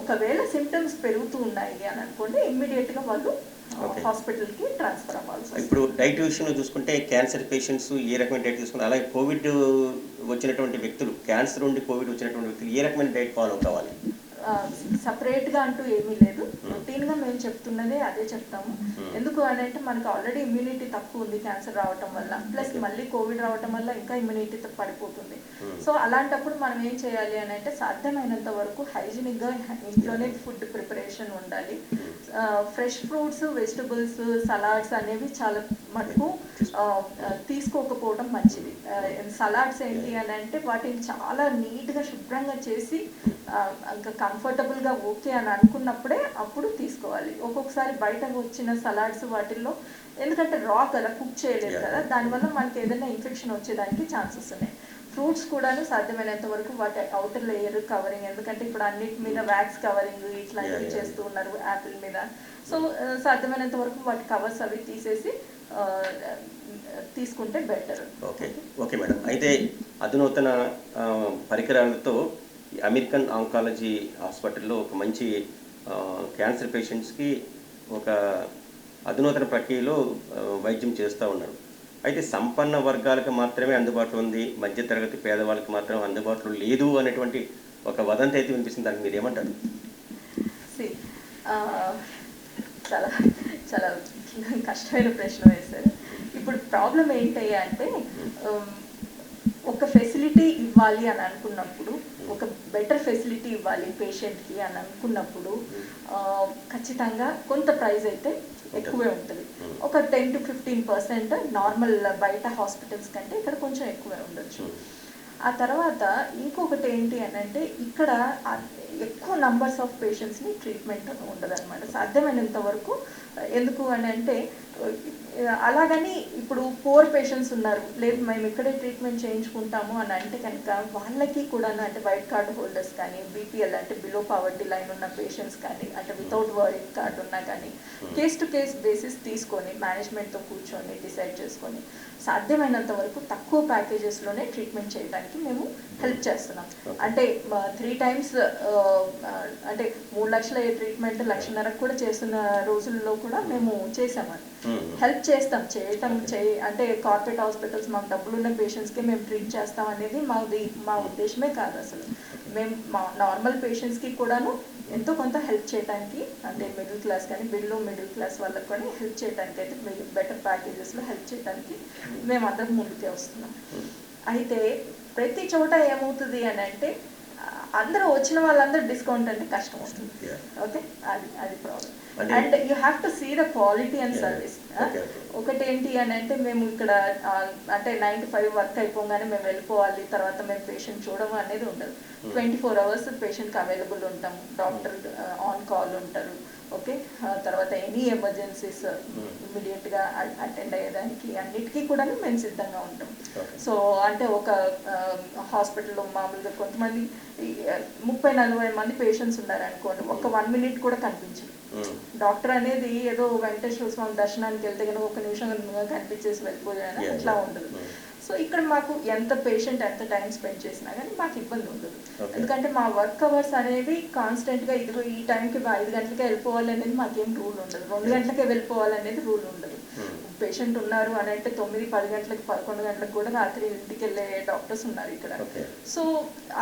ఒకవేళ సిమ్టమ్స్ పెరుగుతూ ఉన్నాయి అని అనుకోండి ఇమ్మీడియట్గా వాళ్ళు హాస్పిటల్కి ట్రాన్స్ఫర్ అవ్వాల్సి. ఇప్పుడు డైట్ విషయంలో చూసుకుంటే క్యాన్సర్ పేషెంట్స్ ఏ రకమైన డైట్ తీసుకుంటారు, అలాగే కోవిడ్ వచ్చినటువంటి వ్యక్తులు, క్యాన్సర్ ఉండి కోవిడ్ వచ్చినటువంటి వ్యక్తులు ఏ రకమైన డైట్ ఫాలో కావాలి? సపరేట్గా అంటూ ఏమీ లేదు. రొటీన్గా మేము చెప్తున్నదే అదే చెప్తాము. ఎందుకు అని అంటే మనకు ఆల్రెడీ ఇమ్యూనిటీ తక్కువ ఉంది క్యాన్సర్ రావటం వల్ల, ప్లస్ మళ్ళీ కోవిడ్ రావటం వల్ల ఇంకా ఇమ్యూనిటీ పడిపోతుంది. సో అలాంటప్పుడు మనం ఏం చేయాలి అని అంటే సాధ్యమైనంత వరకు హైజీనిక్గా ఇంట్లోనే ఫుడ్ ప్రిపరేషన్ ఉండాలి. ఫ్రెష్ ఫ్రూట్స్, వెజిటబుల్స్, సలాడ్స్ అనేవి చాలా మటుకు తీసుకోకపోవడం మంచిది. సలాడ్స్ ఏంటి అని అంటే వాటిని చాలా నీట్గా శుభ్రంగా చేసి ఇంకా కంఫర్టబుల్గా ఓకే అని అనుకున్నప్పుడే అప్పుడు తీసుకోవాలి. ఒక్కొక్కసారి బయట వచ్చిన సలాడ్స్ వాటిల్లో ఎందుకంటే రా కదా, కుక్ చేయలేదు కదా, దానివల్ల మనకి ఏదైనా ఇన్ఫెక్షన్ వచ్చేదానికి ఛాన్సెస్ ఉన్నాయి. ఫ్రూట్స్ కూడాను సాధ్యమైనంత వరకు వాటి అవుటర్ లేయర్ కవరింగ్, ఎందుకంటే ఇప్పుడు అన్నిటి మీద వ్యాక్స్ కవరింగ్ ఇట్లాంటివి చేస్తూ ఉన్నారు యాపిల్ మీద. సో సాధ్యమైనంత వరకు వాటి కవర్స్ అవి తీసేసి తీసుకుంటే బెటర్. Okay okay madam. అయితే అధునూతన పరికరాలతో అమెరికన్ ఆంకాలజీ హాస్పిటల్లో ఒక మంచి క్యాన్సర్ పేషెంట్స్కి ఒక అధునూతన ప్రక్రియలో వైద్యం చేస్తూ ఉన్నారు. అయితే సంపన్న వర్గాలకు మాత్రమే అందుబాటులో ఉంది, మధ్యతరగతి పేదవాళ్ళకి మాత్రం అందుబాటులో లేదు అనేటువంటి ఒక వదంతి అయితే వినిపిస్తుంది. దానికి మీరు ఏమంటారు? చాలా చాలా కష్టమైన ప్రశ్న వేశారు. ఇప్పుడు ప్రాబ్లం ఏంటయ్యా అంటే ఒక ఫెసిలిటీ ఇవ్వాలి అని అనుకున్నప్పుడు, ఒక బెటర్ ఫెసిలిటీ ఇవ్వాలి పేషెంట్కి అని అనుకున్నప్పుడు ఖచ్చితంగా కొంత ప్రైస్ అయితే ఎక్కువే ఉంటుంది. ఒక 10 to 15% నార్మల్ బయట హాస్పిటల్స్ కంటే ఇక్కడ కొంచెం ఎక్కువే ఉండొచ్చు. ఆ తర్వాత ఇంకొకటి ఏంటి అని అంటే ఇక్కడ ఎక్కువ నంబర్స్ ఆఫ్ పేషెంట్స్ని ట్రీట్మెంట్ ఉండదన్నమాట సాధ్యమైనంత వరకు. ఎందుకు అని అంటే అలాగని ఇప్పుడు పోర్ పేషెంట్స్ ఉన్నారు, లేదు మేము ఇక్కడే ట్రీట్మెంట్ చేయించుకుంటాము అని అంటే కనుక వాళ్ళకి కూడా అంటే వైట్ కార్డ్ హోల్డర్స్ కానీ, బీపీఎల్ అంటే బిలో పావర్టీ లైన్ ఉన్న పేషెంట్స్ కానీ, అంటే వితౌట్ వైట్ కార్డ్ ఉన్నా కానీ కేస్ టు కేస్ బేసిస్ తీసుకొని మేనేజ్మెంట్తో కూర్చొని డిసైడ్ చేసుకొని సాధ్యమైనంత వరకు తక్కువ ప్యాకేజెస్లోనే ట్రీట్మెంట్ చేయడానికి మేము హెల్ప్ చేస్తున్నాం. అంటే 3 times అంటే 3 లక్షల ట్రీట్మెంట్ 1.5 లక్షలకు కూడా చేస్తున్న రోజుల్లో కూడా మేము చేసామని హెల్ప్ చేస్తాం. అంటే కార్పొరేట్ హాస్పిటల్స్ మాకు డబ్బులున్న పేషెంట్స్కి మేము ట్రీట్ చేస్తాం అనేది మా ఉద్దేశమే కాదు అసలు. మేము మా నార్మల్ పేషెంట్స్కి కూడాను ఎంతో కొంత హెల్ప్ చేయడానికి, అంటే మిడిల్ క్లాస్ కానీ బిలో మిడిల్ క్లాస్ వాళ్ళకి కానీ హెల్ప్ చేయడానికి అయితే బెటర్ ప్యాకేజెస్లో హెల్ప్ చేయడానికి మేము అందరం ముందుకే వస్తున్నాం. అయితే ప్రతి చోట ఏమవుతుంది అని అంటే అందరూ వచ్చిన వాళ్ళందరూ డిస్కౌంట్ అంటే కష్టం వస్తుంది. ఓకే, అది problem. And you have to see the quality and service. ఒకటి ఏంటి అని అంటే మేము ఇక్కడ అంటే 9 to 5 వర్క్ అయిపోగానే మేము వెళ్ళిపోవాలి, తర్వాత మేము పేషెంట్ చూడడం అనేది ఉండదు. 24 hours పేషెంట్కి అవైలబుల్ ఉంటాము, డాక్టర్ ఆన్ కాల్ ఉంటారు. ఓకే, తర్వాత ఎనీ ఎమర్జెన్సీస్ ఇమ్మీడియట్గా అటెండ్ అయ్యేదానికి అన్నిటికీ కూడా మేము సిద్ధంగా ఉంటాం. సో అంటే ఒక హాస్పిటల్లో మామూలుగా కొంతమంది 30-40 మంది పేషెంట్స్ ఉన్నారనుకోండి, ఒక 1 minute కూడా కనిపించదు. డాక్టర్ అనేది ఏదో వెంకటేశ్వర స్వామి దర్శనానికి వెళ్తే కనుక 1 నిమిషం కనిపించేసి వెళ్ళిపోయాను అట్లా ఉండదు. సో ఇక్కడ మాకు ఎంత పేషెంట్ ఎంత టైం స్పెండ్ చేసినా కానీ మాకు ఇబ్బంది ఉండదు. ఎందుకంటే మా వర్క్ అవర్స్ అనేవి కాన్స్టెంట్గా ఇదిగో ఈ టైంకి 5 గంటలకే వెళ్ళిపోవాలి అనేది మాకేం రూల్ ఉండదు, 2 గంటలకే వెళ్ళిపోవాలి అనేది రూల్ ఉండదు. పేషెంట్ ఉన్నారు అని అంటే 9-10 గంటలకు 11 గంటలకు కూడా రాత్రి ఇంటికి వెళ్ళే డాక్టర్స్ ఉన్నారు ఇక్కడ. సో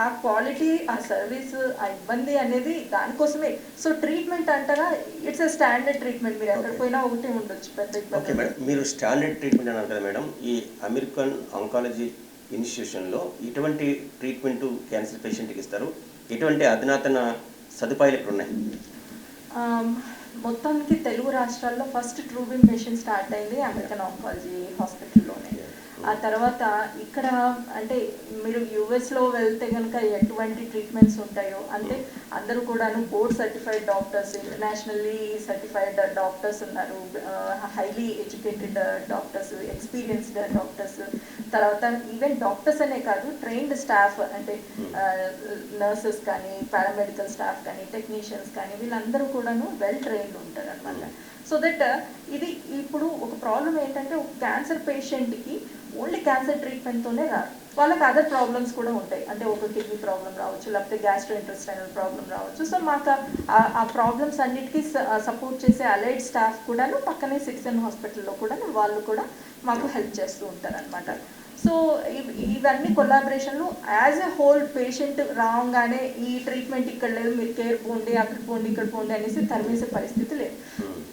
ఆ క్వాలిటీ, ఆ సర్వీస్, ఆ ఇబ్బంది అనేది దానికోసమే. సో ట్రీట్మెంట్ అంటారా, ఇట్స్ ఎ స్టాండర్డ్ ట్రీట్మెంట్. మీరు ఎక్కడ పోయినా ఒకటే ఉండొచ్చు, పెద్ద ఇబ్బంది. మీరు స్టాండర్డ్ ట్రీట్మెంట్ అన్నారు కదా మేడం, ఈ అమెరికన్ ఆంకాలజీ ఇన్స్టిట్యూషన్లో ఎటువంటి ట్రీట్మెంట్ క్యాన్సర్ పేషెంట్కి ఇస్తారు? ఎటువంటి అధునాతన సదుపాయాలు ఇక్కడ ఉన్నాయి? మొత్తానికి తెలుగు రాష్ట్రాల్లో ఫస్ట్ ట్రూబీమ్ మిషన్ స్టార్ట్ అయింది అమెరికన్ ఆంకాలజీ హాస్పిటల్లోనే. ఆ తర్వాత ఇక్కడ అంటే మీరు యుఎస్లో వెళ్తే కనుక ఎటువంటి ట్రీట్మెంట్స్ ఉంటాయో అంటే అందరూ కూడాను board certified doctors, internationally certified doctors ఉన్నారు, highly educated doctors, experienced doctors. తర్వాత ఈవెన్ డాక్టర్స్ అనే కాదు, ట్రైన్డ్ స్టాఫ్ అంటే నర్సెస్ కానీ, పారామెడికల్ స్టాఫ్ కానీ, టెక్నీషియన్స్ కానీ వీళ్ళందరూ కూడాను వెల్ ట్రైన్డ్ ఉంటారు అనమాట. సో దట్ ఇది ఇప్పుడు ఒక ప్రాబ్లం ఏంటంటే ఒక క్యాన్సర్ పేషెంట్కి ఓన్లీ క్యాన్సర్ ట్రీట్మెంట్తోనే రాదు, వాళ్ళకి అదర్ ప్రాబ్లమ్స్ కూడా ఉంటాయి. అంటే ఒక కిడ్నీ ప్రాబ్లం రావచ్చు, లేకపోతే గ్యాస్ట్రో ఇంటెస్టైనల్ ప్రాబ్లం రావచ్చు. సో మాకు ఆ ప్రాబ్లమ్స్ అన్నిటికీ సపోర్ట్ చేసే అలైడ్ స్టాఫ్ కూడాను పక్కనే సిటిజన్ హాస్పిటల్లో కూడా వాళ్ళు కూడా మాకు హెల్ప్ చేస్తూ ఉంటారు అనమాట. సో ఇవన్నీ కొలాబరేషన్లు యాజ్ ఎ హోల్ పేషెంట్ రాగానే ఈ ట్రీట్మెంట్ ఇక్కడ లేదు, మీరు కేర్ పోండి, అక్కడ పోండి, ఇక్కడ పోండి అనేసి తరిమేసే పరిస్థితి లేదు.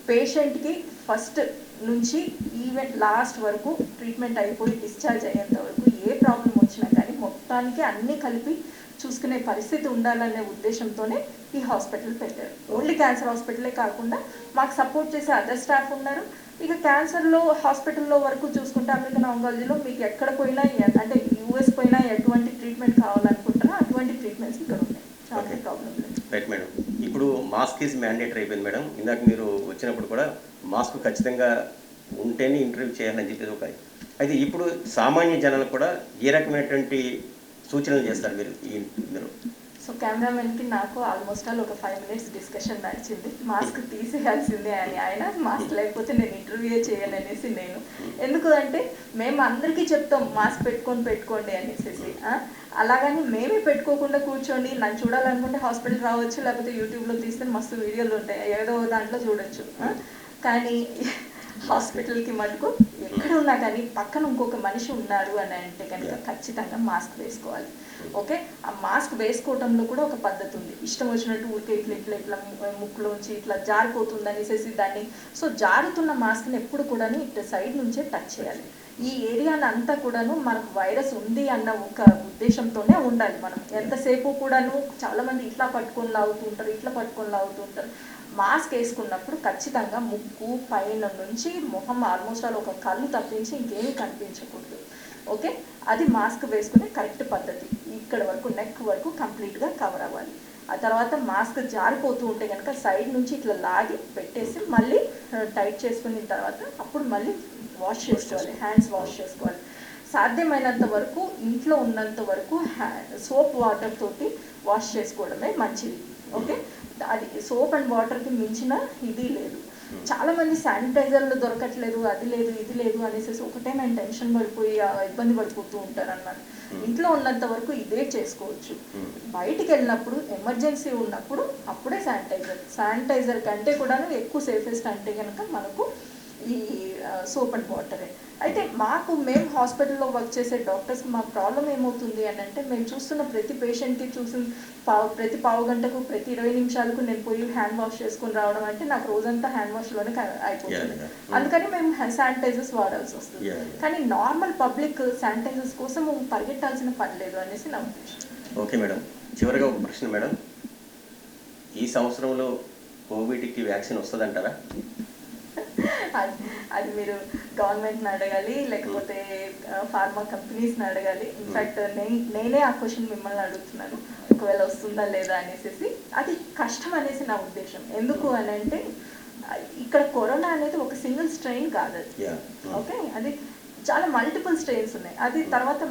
పేషెంట్కి ఫస్ట్ నుంచి ఈవెన్ లాస్ట్ వరకు ట్రీట్మెంట్ అయిపోయి డిశ్చార్జ్ అయ్యేంత వరకు ఏ ప్రాబ్లం వచ్చినా కానీ మొత్తానికి అన్నీ కలిపి చూసుకునే పరిస్థితి ఉండాలనే ఉద్దేశంతోనే ఈ హాస్పిటల్ పెట్టారు. ఓన్లీ క్యాన్సర్ హాస్పిటలే కాకుండా మాకు సపోర్ట్ చేసే అదర్ స్టాఫ్ ఉన్నారు. ఇక క్యాన్సర్లో హాస్పిటల్లో వరకు చూసుకుంటే అమెరికన్ ఆంకాలజీలో మీకు ఎక్కడ పోయినా అంటే యూఎస్ పోయినా ఎటువంటి ట్రీట్మెంట్ కావాలనుకుంటారో అటువంటి ట్రీట్మెంట్స్ ఇక్కడ ఉన్నాయి. చాలా ప్రాబ్లం లేదు. Right madam. ఇప్పుడు మాస్క్ ఈజ్ మ్యాండేటరీ అయిపోయింది మేడం. ఇందాక మీరు వచ్చినప్పుడు కూడా మాస్క్ ఖచ్చితంగా ఉంటేనే ఇంటర్వ్యూ చేయాలని చెప్పేది ఒక. అయితే ఇప్పుడు సామాన్య జనాలకు కూడా ఏ రకమైనటువంటి సూచనలు చేస్తారు మీరు? సో కెమెరామెన్కి నాకు ఆల్మోస్ట్ ఒక 5 minutes డిస్కషన్ నడిచింది. మాస్క్ తీసేయాల్సిందే అని ఆయన, మాస్క్ లేకపోతే నేను ఇంటర్వ్యూ చేయాలనేసి నేను. ఎందుకు అంటే మేము అందరికీ చెప్తాం మాస్క్ పెట్టుకోండి అనేసి, అలాగని మేమే పెట్టుకోకుండా కూర్చోండి. నన్ను చూడాలనుకుంటే హాస్పిటల్ రావచ్చు, లేకపోతే యూట్యూబ్లో తీస్తే మస్తు వీడియోలు ఉంటాయి, ఏదో దాంట్లో చూడొచ్చు. కానీ హాస్పిటల్కి మటుకు ఎక్కడ ఉన్నా కానీ పక్కన ఇంకొక మనిషి ఉన్నారు అని అంటే కనుక ఖచ్చితంగా మాస్క్ వేసుకోవాలి. ఓకే, ఆ మాస్క్ వేసుకోవడంలో కూడా ఒక పద్ధతి ఉంది. ఇష్టం వచ్చినట్టు ఊరికే ఇట్లా ముక్కులోంచి ఇట్లా జారిపోతుంది అనేసి దాన్ని, సో జారుతున్న మాస్క్ని ఎప్పుడు కూడా ఇట్లా సైడ్ నుంచే టచ్ చేయాలి. ఈ ఏరియాని అంతా కూడాను మనకు వైరస్ ఉంది అన్న ఒక ఉద్దేశంతోనే ఉండాలి. మనం ఎంతసేపు కూడాను చాలామంది ఇట్లా పట్టుకొని లాగుతుంటారు. మాస్క్ వేసుకున్నప్పుడు ఖచ్చితంగా ముక్కు పైన నుంచి మొహం ఆల్మోస్ట్ ఒక కళ్ళు తప్పించి ఇంకేమీ కనిపించకూడదు. ఓకే, అది మాస్క్ వేసుకునే కరెక్ట్ పద్ధతి. ఇక్కడ వరకు నెక్ వరకు కంప్లీట్గా కవర్ అవ్వాలి. ఆ తర్వాత మాస్క్ జారిపోతూ ఉంటే కనుక సైడ్ నుంచి ఇట్లా లాగి పెట్టేసి మళ్ళీ టైట్ చేసుకున్న తర్వాత అప్పుడు మళ్ళీ వాష్ చేసుకోవాలి, హ్యాండ్స్ వాష్ చేసుకోవాలి. సాధ్యమైనంత వరకు ఇంట్లో ఉన్నంత వరకు సోప్ వాటర్ తోటి వాష్ చేసుకోవడమే మంచిది. ఓకే, అది సోప్ అండ్ వాటర్కి మించిన ఇది లేదు. చాలామంది శానిటైజర్లు దొరకట్లేదు, అది లేదు ఇది లేదు అనేసి ఒకటే నేను టెన్షన్ పడిపోయి ఇబ్బంది పడిపోతూ ఉంటారు అన్నమాట. ఇంట్లో ఉన్నంత వరకు ఇదే చేసుకోవచ్చు. బయటికి వెళ్ళినప్పుడు ఎమర్జెన్సీ ఉన్నప్పుడు అప్పుడే శానిటైజర్ కంటే కూడా ఎక్కువ సేఫెస్ట్ అంటే కనుక మనకు ఈ సోప్ అండ్ వాటరే. అయితే మేము హాస్పిటల్లో వర్క్ చేసే డాక్టర్స్ మా ప్రాబ్లం ఏమవుతుంది అని అంటే, మేము చూస్తున్న ప్రతి పేషెంట్కి ప్రతి పావు గంటకు ప్రతి 20 నిమిషాలకు నేను పోయి హ్యాండ్ వాష్ చేసుకుని రావడం అంటే నాకు రోజంతా హ్యాండ్ వాష్లోనే అయిపోతుంది. అందుకని మేము శానిటైజర్స్ వాడాల్సి వస్తుంది. కానీ నార్మల్ పబ్లిక్ శానిటైజర్స్ కోసం పరిగెట్టాల్సిన పని లేదు అనేసి నా ఉద్దేశం. ఓకే మేడం, చివరిగా ఒక ప్రశ్న మేడం. ఈ సంవత్సరంలో కోవిడ్కి వ్యాక్సిన్ వస్తుందంటారా? అది మీరు గవర్నమెంట్ని అడగాలి, లేకపోతే ఫార్మా కంపెనీస్ని అడగాలి. ఇన్ఫ్యాక్ట్ నేనే ఆ క్వశ్చన్ మిమ్మల్ని అడుగుతున్నాను, ఒకవేళ వస్తుందా లేదా అనేసి. అది కష్టం అనేసి నా ఉద్దేశం. ఎందుకు అని అంటే ఇక్కడ కరోనా అనేది ఒక సింగిల్ స్ట్రెయిన్ కాదు అది. ఓకే, అది చాలా మల్టిపుల్ స్ట్రెయిన్స్ ఉన్నాయి. అది తర్వాత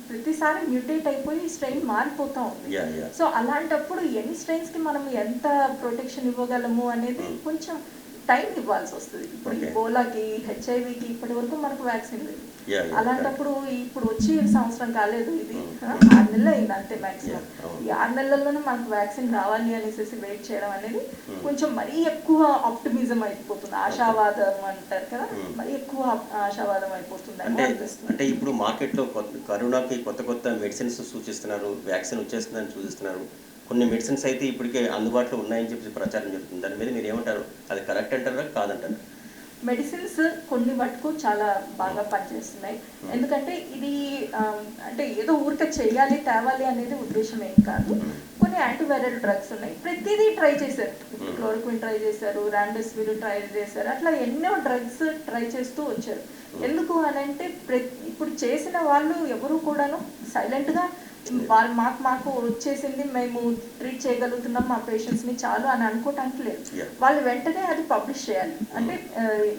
ప్రతిసారి మ్యూటేట్ అయిపోయి స్ట్రెయిన్ మారిపోతూ ఉంది. సో అలాంటప్పుడు ఎన్ని స్ట్రెయిన్స్కి మనం ఎంత ప్రొటెక్షన్ ఇవ్వగలము అనేది కొంచెం టైం ఇవ్వాల్సి వస్తుంది. ఇప్పుడు ఇబోలాకి, హెచ్ఐవికి ఇప్పటి వరకు మనకు వ్యాక్సిన్ లేదు. అలాంటప్పుడు ఇప్పుడు వచ్చి సంవత్సరం కాలేదు, ఇది 6 నెలలు అయింది అంతే మ్యాక్సిమం. ఈ 6 నెలల్లోనే మనకు వ్యాక్సిన్ రావాలి అనేసి వెయిట్ చేయడం అనేది కొంచెం మరీ ఎక్కువ ఆప్టిమిజం అయిపోతుంది. ఆశావాదం అంటారు కదా, మరీ ఎక్కువ ఆశావాదం అయిపోతుంది అంటే ఇప్పుడు మార్కెట్లో కరోనాకి కొత్త మెడిసిన్స్ సూచిస్తున్నారు, వ్యాక్సిన్ వచ్చేస్తుందని సూచిస్తున్నారు. కొన్ని మెడిసిన్స్ అయితే ఇప్పటికే అందుబాటులో ఉన్నాయని చెప్పి ప్రచారం జరుగుతుంది. దాని మీద మీరు ఏమంటారు? అది కరెక్ట్ అంటారా కాదంటారా? మెడిసిన్స్ కొన్ని మటుకు చాలా బాగా పనిచేస్తున్నాయి. ఎందుకంటే ఇది అంటే ఏదో ఊరికే చేయాలి తేవాలి అనేది ఉద్దేశం ఏం కాదు. కొన్ని యాంటీవైరల్ డ్రగ్స్ ఉన్నాయి, ప్రతిదీ ట్రై చేశారు. క్లోరోక్విన్ ట్రై చేశారు, రాండెసివిర్ ట్రై చేశారు, అట్లా ఎన్నో డ్రగ్స్ ట్రై చేస్తూ వచ్చారు. ఎందుకు అని అంటే ఇప్పుడు చేసిన వాళ్ళు ఎవరు కూడాను సైలెంట్గా మాకు వచ్చేసింది, మేము ట్రీట్ చేయగలుగుతున్నాం మా పేషెంట్స్ని చాలు అని అనుకోవటానికి లేదు. వాళ్ళు వెంటనే అది పబ్లిష్ చేయాలి. అంటే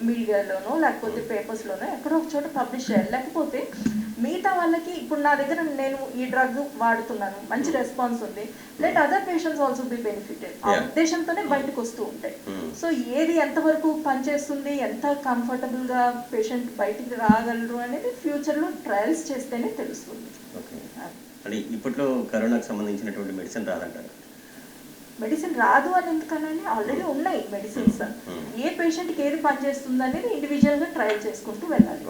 మీడియాలోనో లేకపోతే పేపర్స్లోనో ఎక్కడో ఒక చోట పబ్లిష్ చేయాలి. లేకపోతే మిగతా వాళ్ళకి ఇప్పుడు నా దగ్గర నేను ఈ డ్రగ్ వాడుతున్నాను, మంచి రెస్పాన్స్ ఉంది, let other patients also be benefited, ఆ ఉద్దేశంతోనే బయటకు వస్తూ ఉంటాయి. సో ఏది ఎంతవరకు పనిచేస్తుంది, ఎంత కంఫర్టబుల్గా పేషెంట్ బయటికి రాగలరు అనేది ఫ్యూచర్లో ట్రయల్స్ చేస్తేనే తెలుస్తుంది. అంటే ఇప్పట్లో కరోనాకు సంబంధించినటువంటి మెడిసిన్ రాదంటారు? మెడిసిన్ రాదు అని ఎందుకనండి, ఆల్రెడీ ఉన్నాయి మెడిసిన్స్. ఏ పేషెంట్కి ఏది పనిచేస్తుంది అనేది ఇండివిజువల్గా ట్రయల్ చేసుకుంటూ వెళ్ళాలి.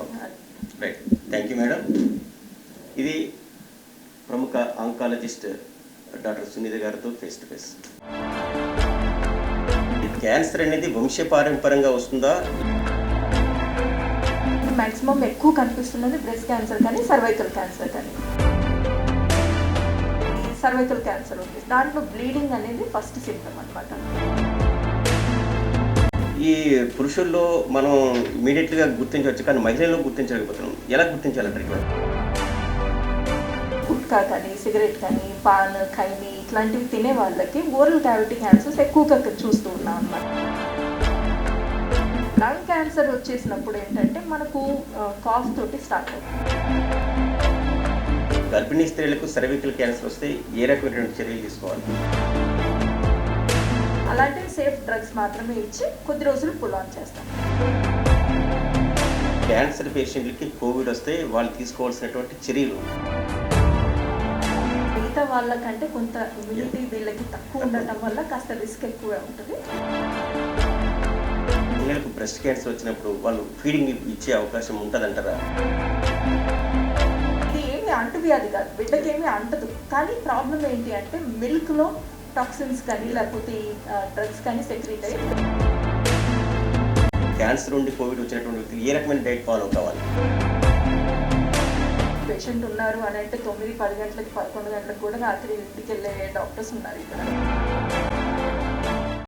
Right, thank you madam. ఇది ప్రముఖ ఆంకాలజిస్ట్ డాక్టర్ సునీత గారితో ఫేస్ టు ఫేస్. క్యాన్సర్ అనేది వంశపారంపరంగా వస్తుందా? మ్యాక్సిమం ఎక్కువ కనిపిస్తున్నది బ్రెస్ట్ క్యాన్సర్ కానీ సర్వైకల్ క్యాన్సర్ కానీ. సర్వైకల్ క్యాన్సర్ ఉంది, దాంట్లో బ్లీడింగ్ అనేది ఫస్ట్ సింప్టమ్ అన్నమాట. ఈ పురుషుల్లో మనం ఇమీడియట్గా గుర్తించవచ్చు, కానీ మహిళల్లో గుర్తించలేకపోతున్నాం. ఎలా గుర్తించాలంటారు ఇక్కడ? గుట్కా కానీ, సిగరెట్ కానీ, పాన్, ఖైని ఇట్లాంటివి తినే వాళ్ళకి ఓరల్ క్యావిటీ క్యాన్సర్స్ ఎక్కువగా చూస్తూ ఉన్నాం అన్నమాట. లంగ్ క్యాన్సర్ వచ్చేసినప్పుడు ఏంటంటే మనకు కాఫ్ తోటి స్టార్ట్ అవుతుంది. గర్భిణీ స్త్రీలకు సర్వికల్ క్యాన్సర్ వస్తే ఏ రకమైనటువంటి చర్యలు తీసుకోవాలి? అలాంటి సేఫ్ డ్రగ్స్ మాత్రమే ఇచ్చి కొద్ది రోజులు పుల్ ఆన్ చేస్తాం. క్యాన్సర్ పేషెంట్లకి కోవిడ్ వస్తే వాళ్ళు తీసుకోవాల్సినటువంటి చర్యలు? మిగతా వాళ్ళకంటే కొంత ఇమ్యూనిటీ వీళ్ళకి తక్కువ ఉండటం వల్ల కాస్త రిస్క్ ఎక్కువ ఉంటుంది. పిల్లలకు బ్రెస్ట్ క్యాన్సర్ వచ్చినప్పుడు వాళ్ళు ఫీడింగ్ ఇచ్చే అవకాశం ఉంటుందంటారా? ఇది ఏమి అంటువ్యాధి కాదు, బిడ్డకేమీ అంటదు. కానీ ప్రాబ్లం ఏంటి అంటే మిల్క్లో టాక్సిన్స్ కానీ లేకపోతే డ్రగ్స్ కానీ సెక్రీట్ అయ్యి. క్యాన్సర్ ఉండి కోవిడ్ వచ్చినటువంటి వ్యక్తులు ఏ రకమైన డైట్ ఫాలో కావాలి? పేషెంట్ ఉన్నారు అని అంటే 9-10 గంటలకి 11 గంటలకు కూడా రాత్రి ఇంటికి వెళ్ళే డాక్టర్స్ ఉన్నారు ఇక్కడ.